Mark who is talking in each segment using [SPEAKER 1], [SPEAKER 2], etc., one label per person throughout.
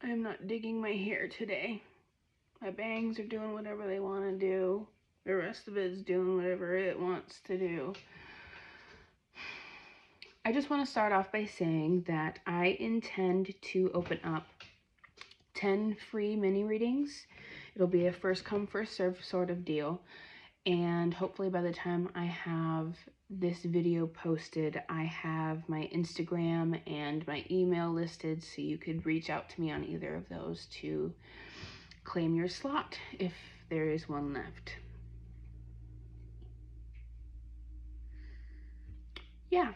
[SPEAKER 1] I'm not digging my hair today. My bangs are doing whatever they want to do. The rest of it is doing whatever it wants to do. I just want to start off by saying that I intend to open up 10 free mini readings. It'll be a first come, first serve sort of deal. And hopefully by the time I have this video posted, I have my Instagram and my email listed so you could reach out to me on either of those to claim your slot if there is one left. Yeah,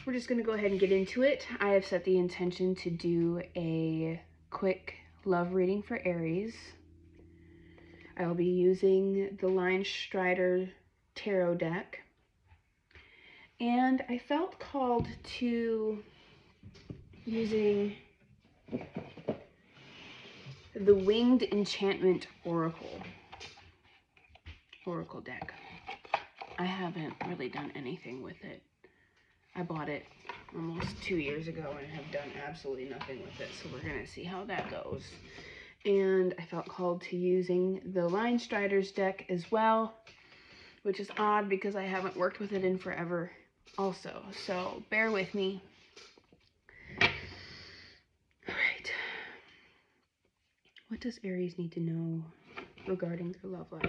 [SPEAKER 1] we're just gonna go ahead and get into it. I have set the intention to do a quick love reading for Aries. I will be using the Line Strider Tarot deck. And I felt called to using the Winged Enchantment Oracle deck. I haven't really done anything with it. I bought it almost 2 years ago and have done absolutely nothing with it, so we're gonna see how that goes. And I felt called to using the Line Striders deck as well, which is odd because I haven't worked with it in forever also, so bear with me. All right. What does Aries need to know regarding their love life?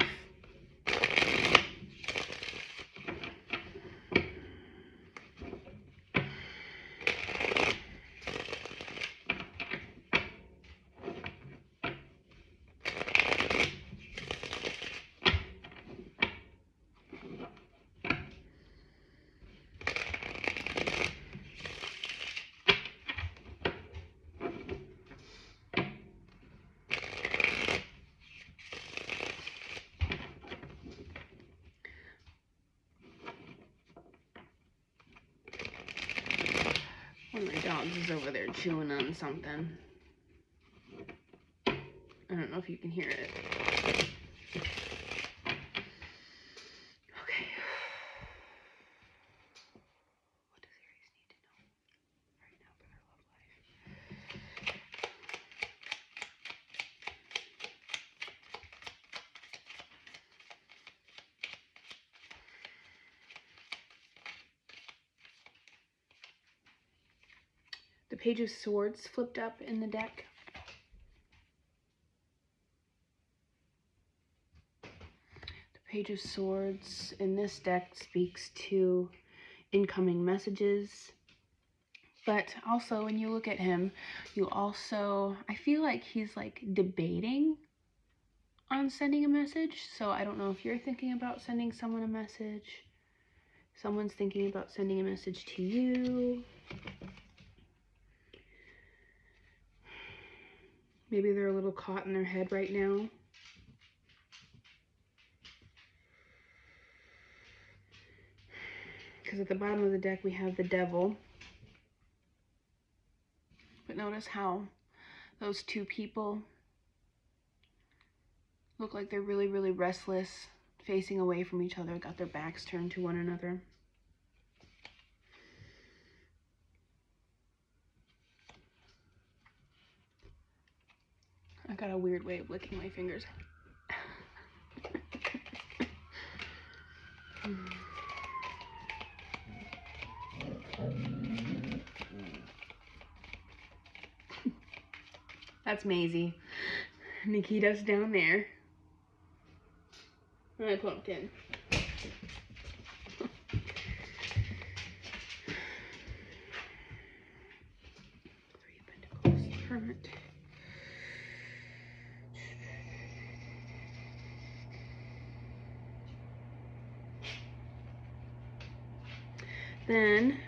[SPEAKER 1] One of my dogs is over there chewing on something. I don't know if you can hear it. Okay. What does Aries need to know right now for their love life? The Page of Swords flipped up in the deck. The Page of Swords in this deck speaks to incoming messages. But also when you look at him, you also, I feel like he's like debating on sending a message. So I don't know if you're thinking about sending someone a message. Someone's thinking about sending a message to you. Maybe they're a little caught in their head right now. Because at the bottom of the deck we have the Devil. But notice how those two people look like they're really, really restless, facing away from each other, got their backs turned to one another. I got a weird way of licking my fingers. That's Maisie. Nikita's down there. And I plumped in. Three of Pentacles, Hermit. Then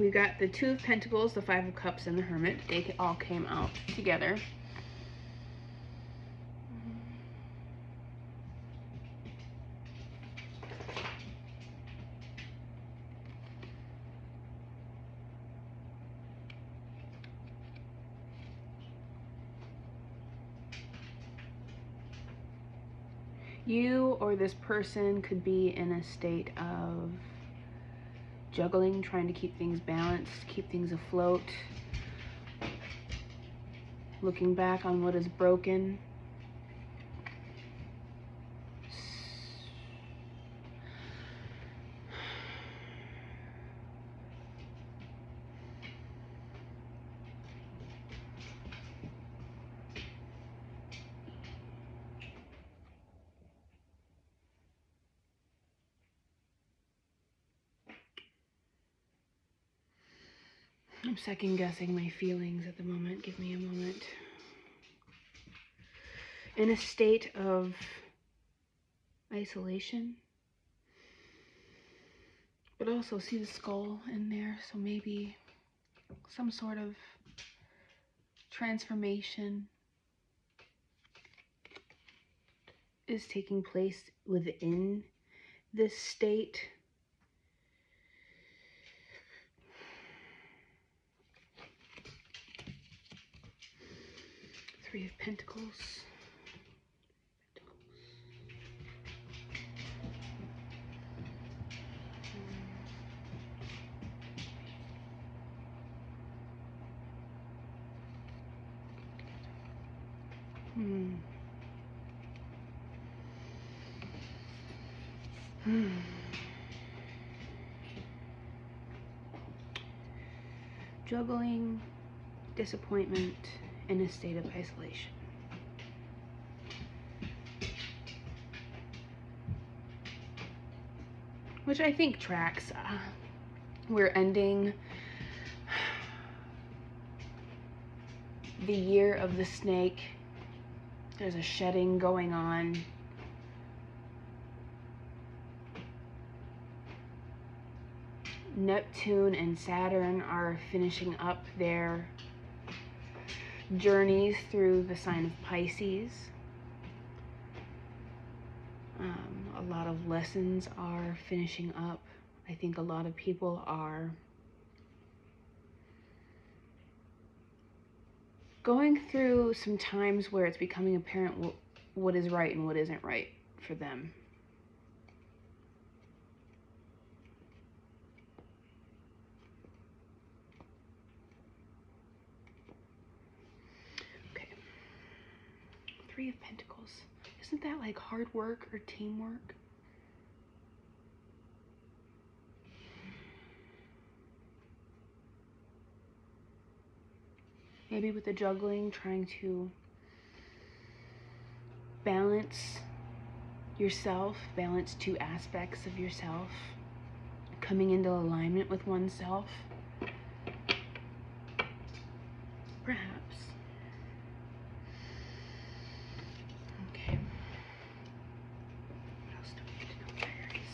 [SPEAKER 1] we got the Two of Pentacles, the Five of Cups, and the Hermit. They all came out together. You or this person could be in a state of juggling, trying to keep things balanced, keep things afloat. looking back on what is broken. I'm second guessing my feelings at the moment. Give me a moment. In a state of isolation, but also see the skull in there, so maybe some sort of transformation is taking place within this state. Three of Pentacles. Juggling disappointment in a state of isolation. Which I think tracks. We're ending the year of the snake. There's a shedding going on. Neptune and Saturn are finishing up their journeys through the sign of Pisces. A lot of lessons are finishing up. I think a lot of people are going through some times where it's becoming apparent what is right and what isn't right for them. Okay. Three of Pentacles. Isn't that like hard work or teamwork? Maybe with the juggling, trying to balance yourself, balance two aspects of yourself, coming into alignment with oneself. Perhaps. Okay. What else do we need to know about Aries?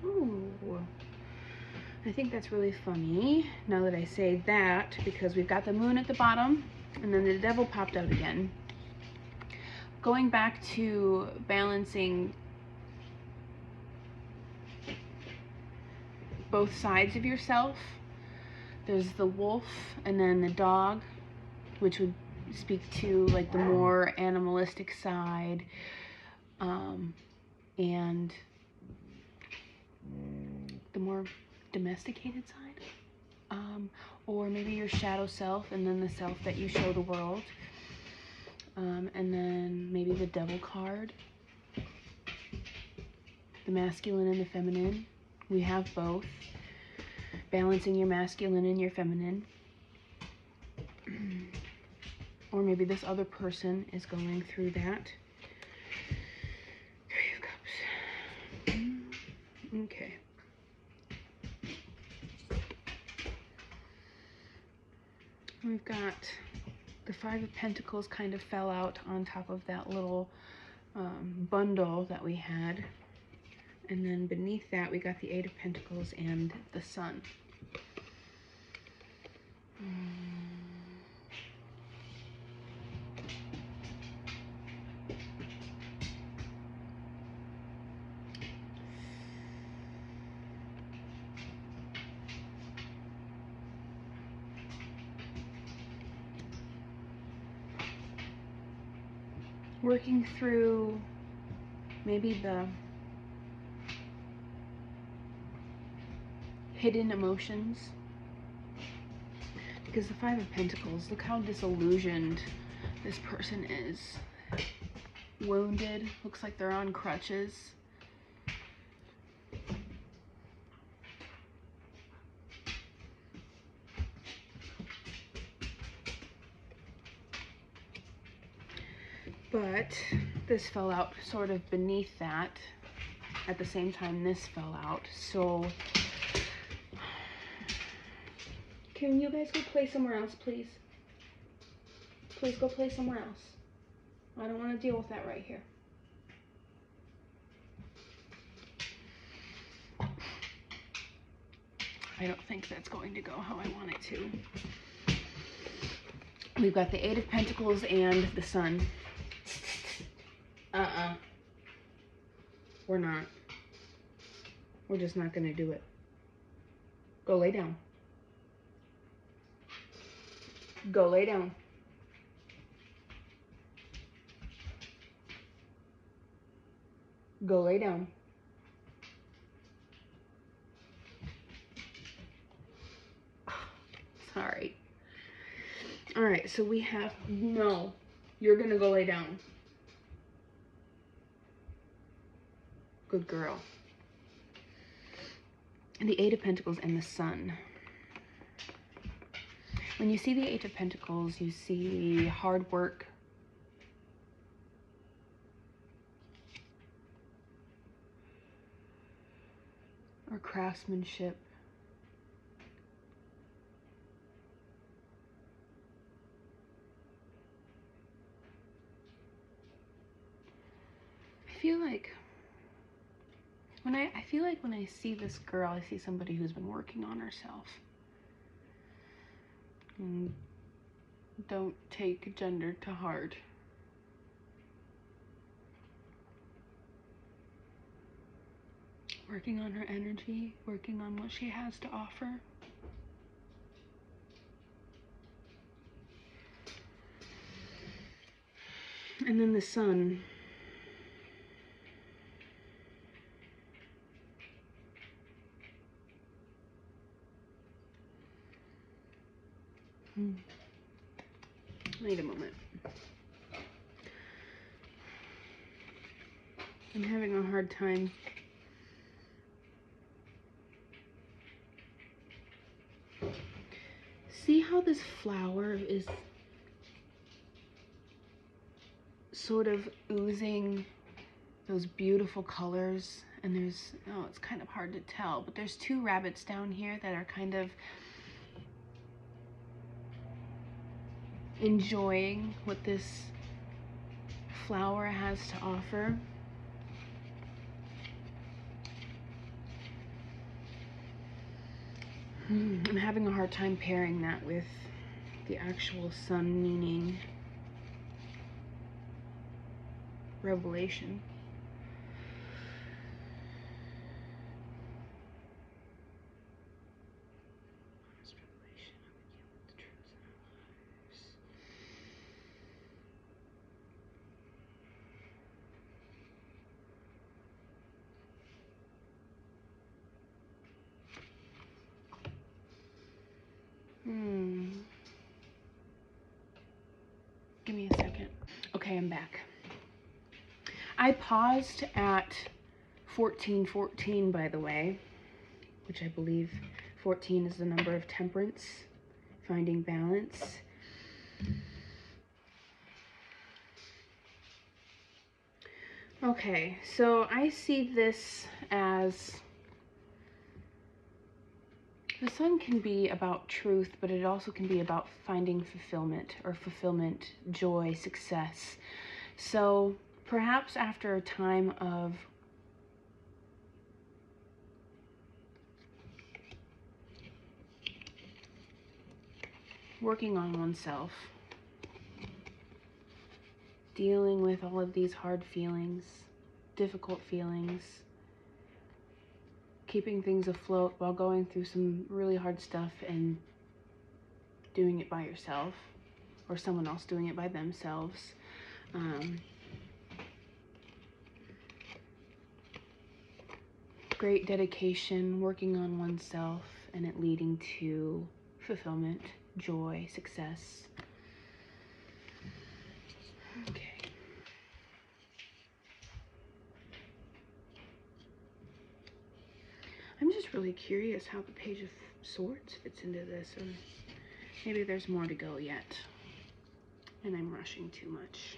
[SPEAKER 1] Ooh, I think that's really funny now that I say that, because we've got the moon at the bottom and then the devil popped out again. Going back to balancing both sides of yourself, there's the wolf and then the dog, which would speak to like the more animalistic side, and the more domesticated side, or maybe your shadow self and then the self that you show the world, and then maybe the devil card, the masculine and the feminine. We have both, balancing your masculine and your feminine. Or maybe this other person is going through that. Three of Cups. Okay. We've got the Five of Pentacles kind of fell out on top of that little bundle that we had. And then beneath that, we got the Eight of Pentacles and the Sun. working through maybe the hidden emotions. Because the Five of Pentacles, look how disillusioned this person is. Wounded, looks like they're on crutches. But this fell out sort of beneath that. At the same time, this fell out. So, can you guys go play somewhere else, please? Please go play somewhere else. I don't want to deal with that right here. I don't think that's going to go how I want it to. We've got the Eight of Pentacles and the Sun. We're not. We're just not going to do it. Go lay down. Go lay down. Go lay down. Sorry. All right, so we have, no, you're going to go lay down. Good girl. And the Eight of Pentacles and the Sun. When you see the Eight of Pentacles, you see hard work, or craftsmanship. I feel like when I see this girl, I see somebody who's been working on herself. And don't take gender to heart. Working on her energy, working on what she has to offer. And then the Sun. Wait a moment. I'm having a hard time. See how this flower is sort of oozing those beautiful colors, and there's, oh, it's kind of hard to tell, but there's two rabbits down here that are kind of enjoying what this flower has to offer. I'm having a hard time pairing that with the actual Sun meaning revelation. Give me a second. Okay, I'm back. I paused at 1414, by the way, which I believe 14 is the number of temperance, finding balance. Okay, so I see this as the Sun can be about truth, but it also can be about finding fulfillment, or fulfillment, joy, success. So perhaps after a time of working on oneself, dealing with all of these hard feelings, difficult feelings, keeping things afloat while going through some really hard stuff and doing it by yourself, or someone else doing it by themselves. great dedication, working on oneself, and it leading to fulfillment, joy, success. Okay. I'm just really curious how the Page of Swords fits into this, or maybe there's more to go yet, and I'm rushing too much.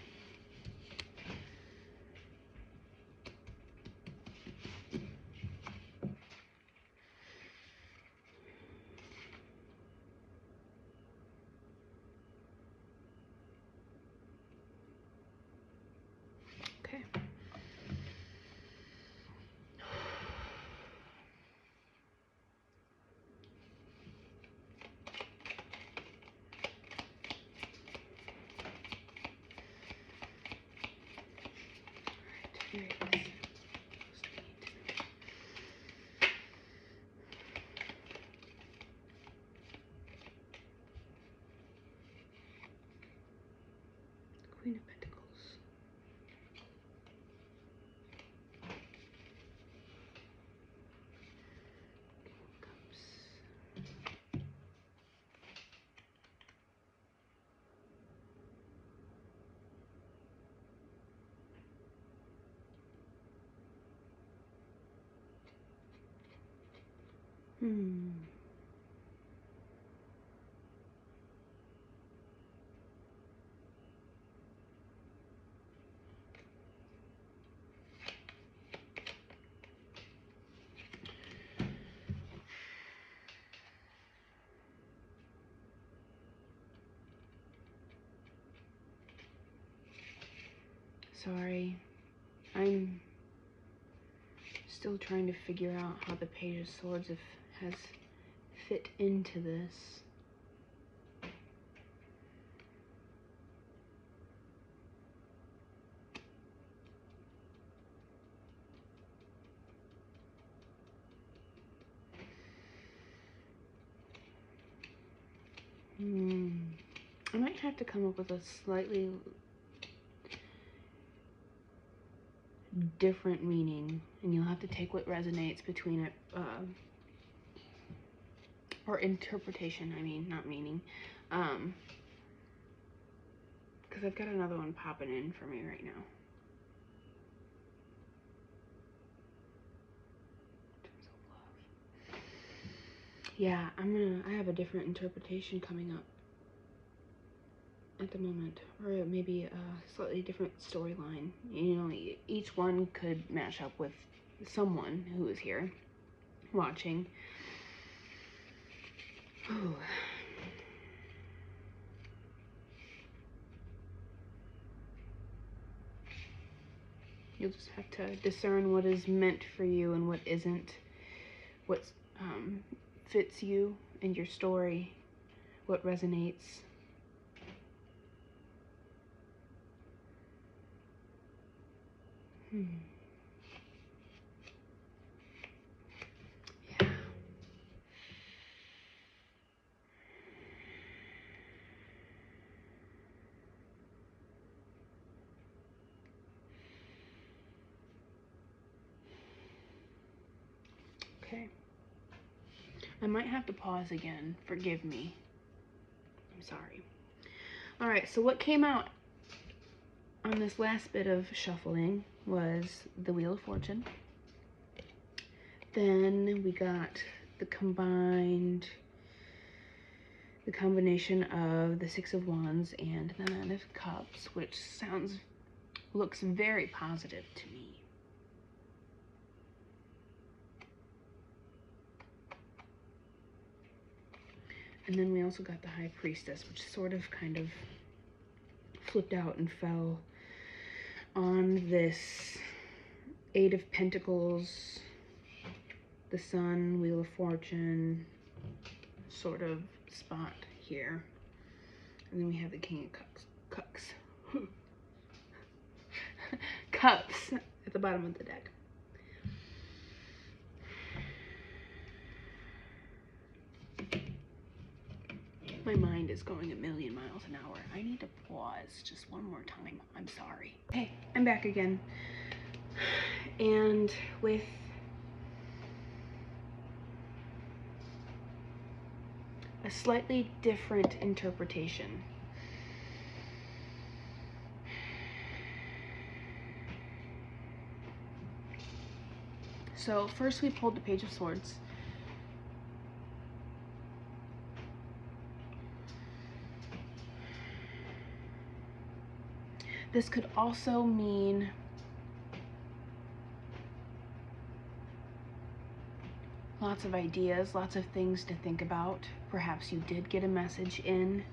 [SPEAKER 1] Okay. Here it is. Queen of Pentacles. King of Cups. Sorry, I'm still trying to figure out how the Page of Swords has fit into this. I might have to come up with a slightly different meaning, and you'll have to take what resonates between it, or interpretation, I mean, not meaning, because I've got another one popping in for me right now. Yeah, I have a different interpretation coming up at the moment, or maybe a slightly different storyline. You know, each one could match up with someone who is here watching. Ooh. You'll just have to discern what is meant for you and what isn't, what fits you and your story, what resonates. Yeah. Okay. I might have to pause again. Forgive me. I'm sorry. All right, so what came out on this last bit of shuffling was the Wheel of Fortune. Then we got the combination of the Six of Wands and the Nine of Cups, which looks very positive to me. And then we also got the High Priestess, which sort of kind of flipped out and fell on this Eight of Pentacles, the Sun, Wheel of Fortune sort of spot here. And then we have the King of Cups. Cups at the bottom of the deck. My mind is going a million miles an hour. I need to pause just one more time. I'm sorry. Hey, I'm back again. And with a slightly different interpretation. So first we pulled the Page of Swords. This could also mean lots of ideas, lots of things to think about. Perhaps you did get a message in.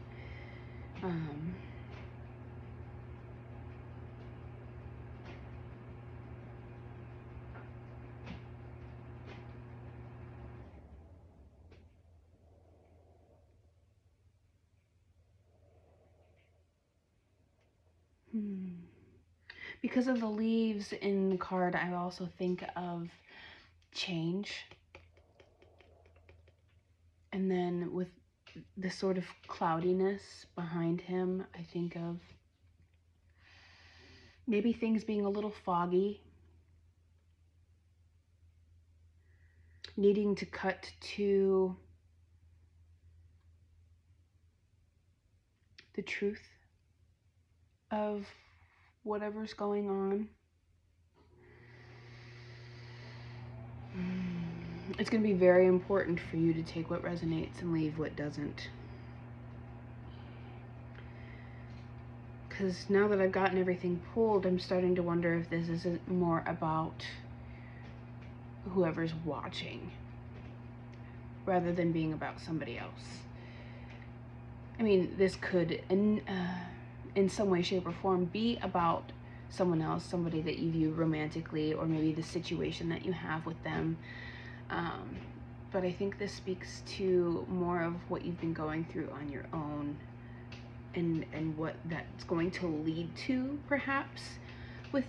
[SPEAKER 1] Because of the leaves in the card, I also think of change. And then with the sort of cloudiness behind him, I think of maybe things being a little foggy, needing to cut to the truth of whatever's going on. It's going to be very important for you to take what resonates and leave what doesn't. Because now that I've gotten everything pulled, I'm starting to wonder if this isn't more about whoever's watching rather than being about somebody else. I mean, this could, in some way, shape, or form, be about someone else, somebody that you view romantically, or maybe the situation that you have with them. But I think this speaks to more of what you've been going through on your own, and what that's going to lead to, perhaps, with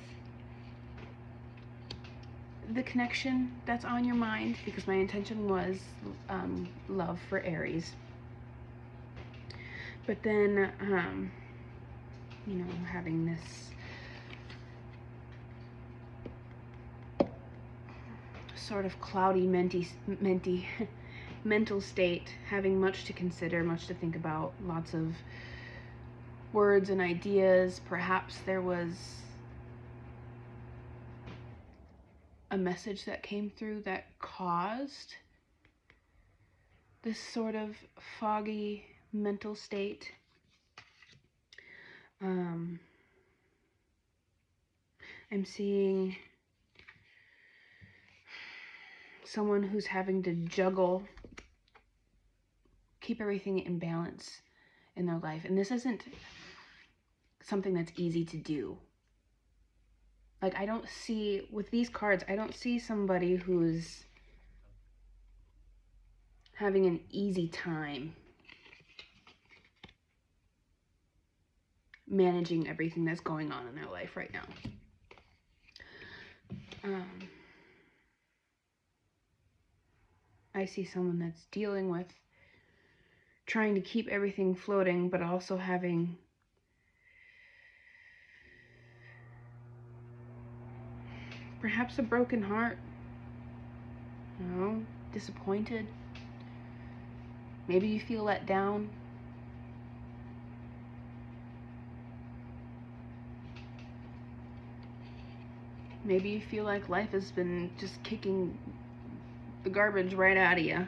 [SPEAKER 1] the connection that's on your mind, because my intention was love for Aries. But then, you know, having this sort of cloudy, mental state, having much to consider, much to think about, lots of words and ideas. Perhaps there was a message that came through that caused this sort of foggy mental state. I'm seeing someone who's having to juggle, keep everything in balance in their life. And this isn't something that's easy to do. Like, I don't see, with these cards, I don't see somebody who's having an easy time managing everything that's going on in their life right now. I see someone that's dealing with trying to keep everything floating, but also having perhaps a broken heart, you know, disappointed. Maybe you feel let down. Maybe you feel like life has been just kicking the garbage right out of you.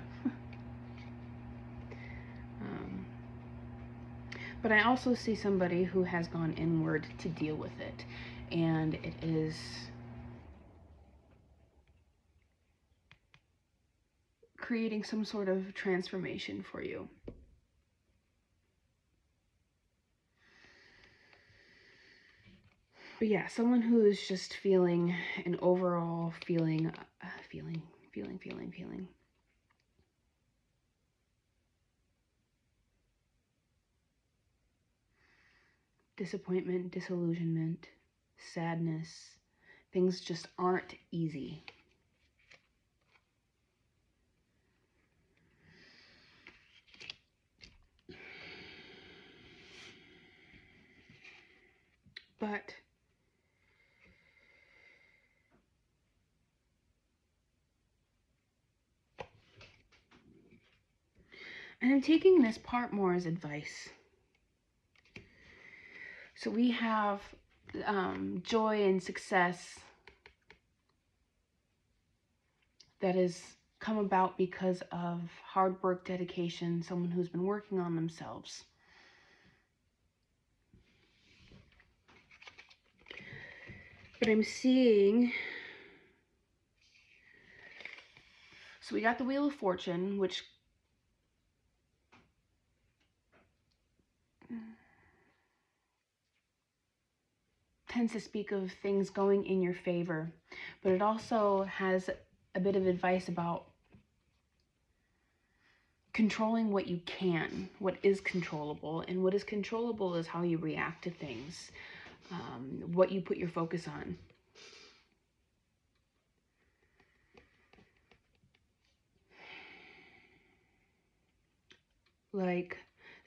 [SPEAKER 1] But I also see somebody who has gone inward to deal with it, and it is creating some sort of transformation for you. But yeah, someone who is just feeling an overall feeling. Disappointment, disillusionment, sadness. Things just aren't easy. But And I'm taking this part more as advice. So we have joy and success that has come about because of hard work, dedication, someone who's been working on themselves. But I'm seeing, so we got the Wheel of Fortune, which tends to speak of things going in your favor, but it also has a bit of advice about controlling what you can, what is controllable, and what is controllable is how you react to things, what you put your focus on. Like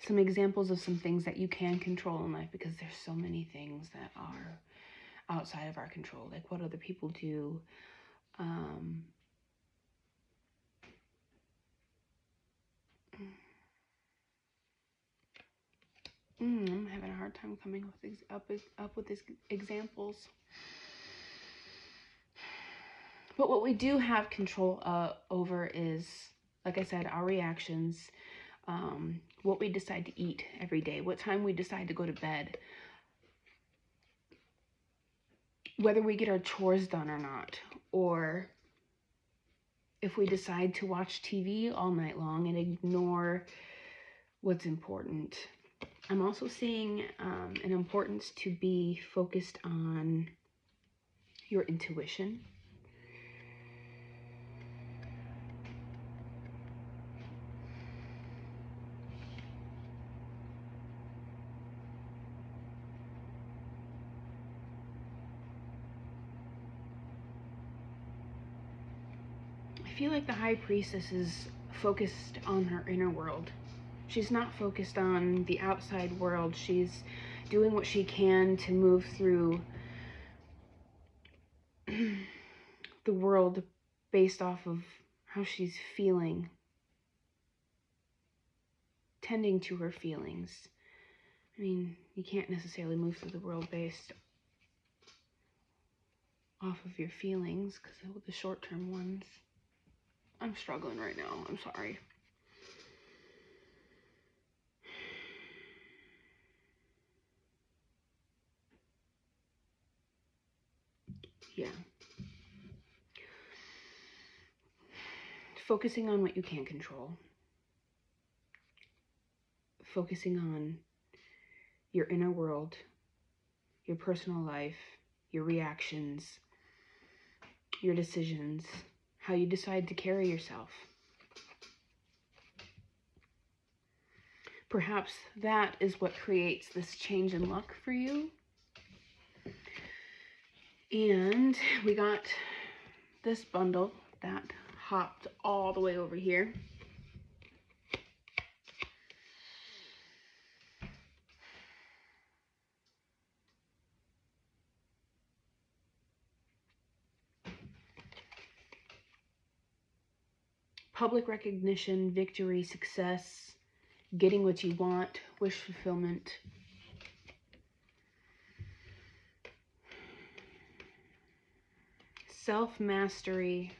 [SPEAKER 1] some examples of some things that you can control in life, because there's so many things that are outside of our control, like what other people do, I'm having a hard time coming up with these examples. But what we do have control over is, like I said, our reactions, what we decide to eat every day, what time we decide to go to bed, whether we get our chores done or not, or if we decide to watch TV all night long and ignore what's important. I'm also seeing an importance to be focused on your intuition. I feel like the High Priestess is focused on her inner world. She's not focused on the outside world. She's doing what she can to move through the world based off of how she's feeling, tending to her feelings. I mean, you can't necessarily move through the world based off of your feelings, because with the short-term ones, I'm struggling right now. I'm sorry. Yeah. Focusing on what you can control. Focusing on your inner world, your personal life, your reactions, your decisions, how you decide to carry yourself. Perhaps that is what creates this change in luck for you. And we got this bundle that hopped all the way over here. Public recognition, victory, success, getting what you want, wish fulfillment. Self-mastery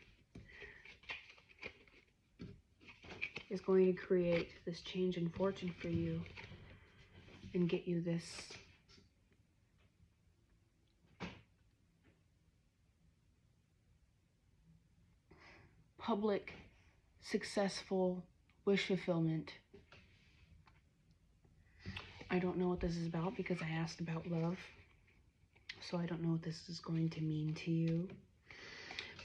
[SPEAKER 1] is going to create this change in fortune for you and get you this public, successful wish fulfillment. I don't know what this is about because I asked about love, so I don't know what this is going to mean to you.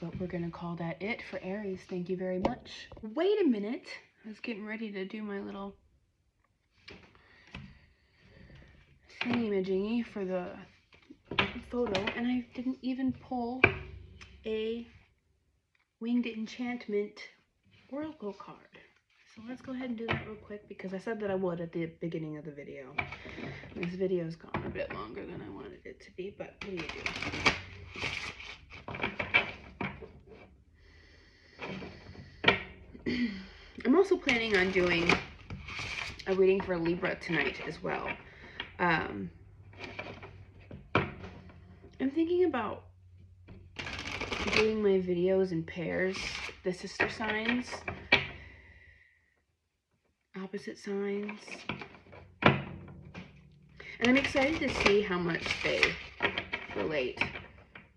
[SPEAKER 1] But we're going to call that it for Aries. Thank you very much. Wait a minute. I was getting ready to do my little thingy-majingy for the photo, and I didn't even pull a Winged Enchantment Oracle card. So let's go ahead and do that real quick, because I said that I would at the beginning of the video. This video's gone a bit longer than I wanted it to be, but what do you do? I'm also planning on doing a reading for Libra tonight as well. I'm thinking about doing my videos in pairs, the sister signs, opposite signs. And I'm excited to see how much they relate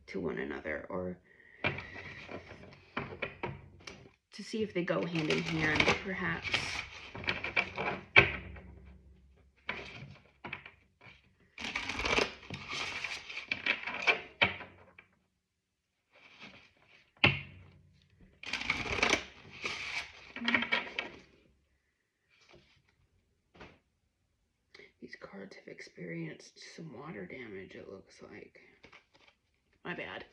[SPEAKER 1] to one another, or to see if they go hand in hand, perhaps. These cards have experienced some water damage, it looks like. My bad.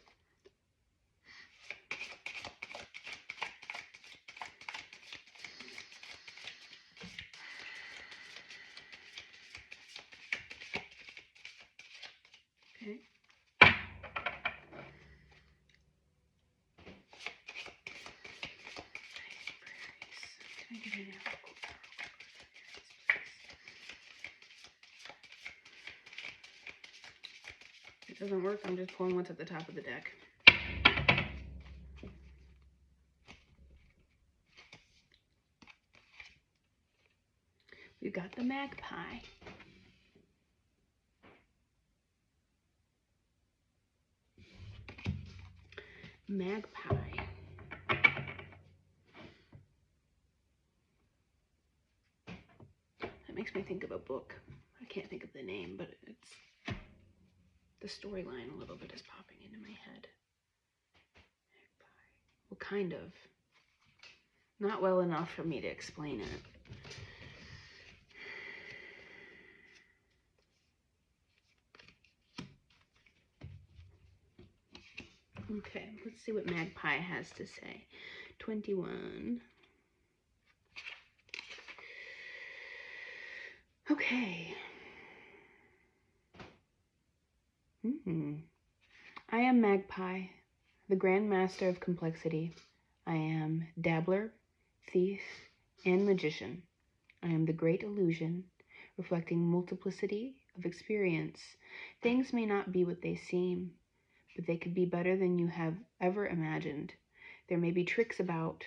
[SPEAKER 1] Okay. Can I get an apple? If it doesn't work, I'm just pulling what's at the top of the deck. We've got the magpie. Magpie. That makes me think of a book. I can't think of the name, but it's the storyline a little bit is popping into my head. Magpie. Well, kind of. Not well enough for me to explain it. Okay, let's see what Magpie has to say. 21. Okay. I am Magpie, the Grand Master of Complexity. I am dabbler, thief, and magician. I am the great illusion, reflecting multiplicity of experience. Things may not be what they seem, but they could be better than you have ever imagined. There may be tricks about,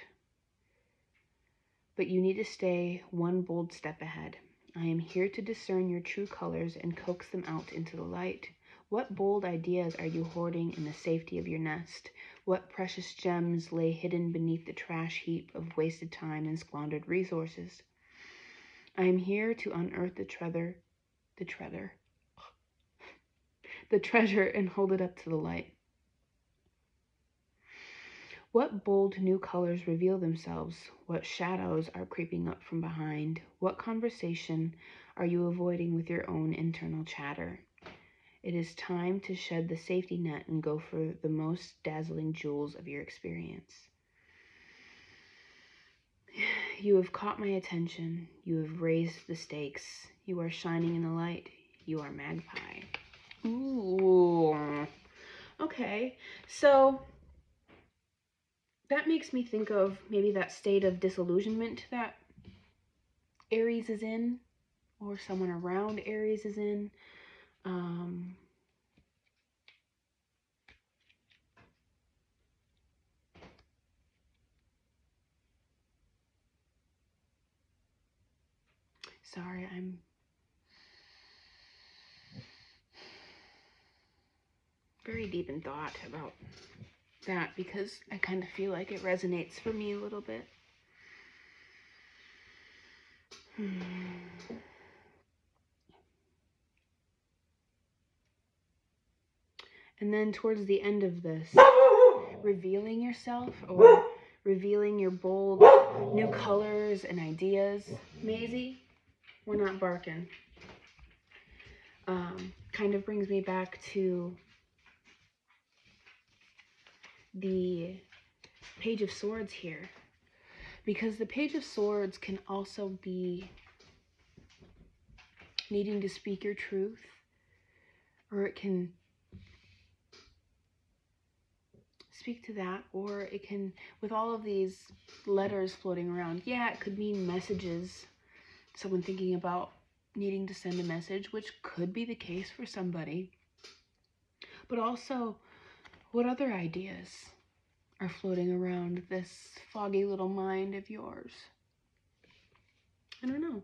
[SPEAKER 1] but you need to stay one bold step ahead. I am here to discern your true colors and coax them out into the light. What bold ideas are you hoarding in the safety of your nest? What precious gems lay hidden beneath the trash heap of wasted time and squandered resources? I am here to unearth the treasure and hold it up to the light. What bold new colors reveal themselves? What shadows are creeping up from behind? What conversation are you avoiding with your own internal chatter? It is time to shed the safety net and go for the most dazzling jewels of your experience. You have caught my attention. You have raised the stakes. You are shining in the light. You are Magpie. Ooh. Okay, so that makes me think of maybe that state of disillusionment that Aries is in, or someone around Aries is in. Sorry, I'm very deep in thought about that because I kind of feel like it resonates for me a little bit. And then towards the end of this, revealing yourself or revealing your bold new colors and ideas. Maisie, we're not barking. Kind of brings me back to the Page of Swords here. Because the Page of Swords can also be needing to speak your truth, or it can speak to that, or it can, with all of these letters floating around, yeah, it could mean messages someone thinking about needing to send a message, which could be the case for somebody. But also, what other ideas are floating around this foggy little mind of yours? I don't know.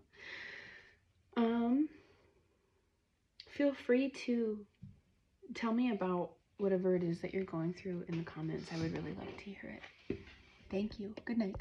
[SPEAKER 1] Feel free to tell me about whatever it is that you're going through in the comments. I would really love to hear it. Thank you. Good night.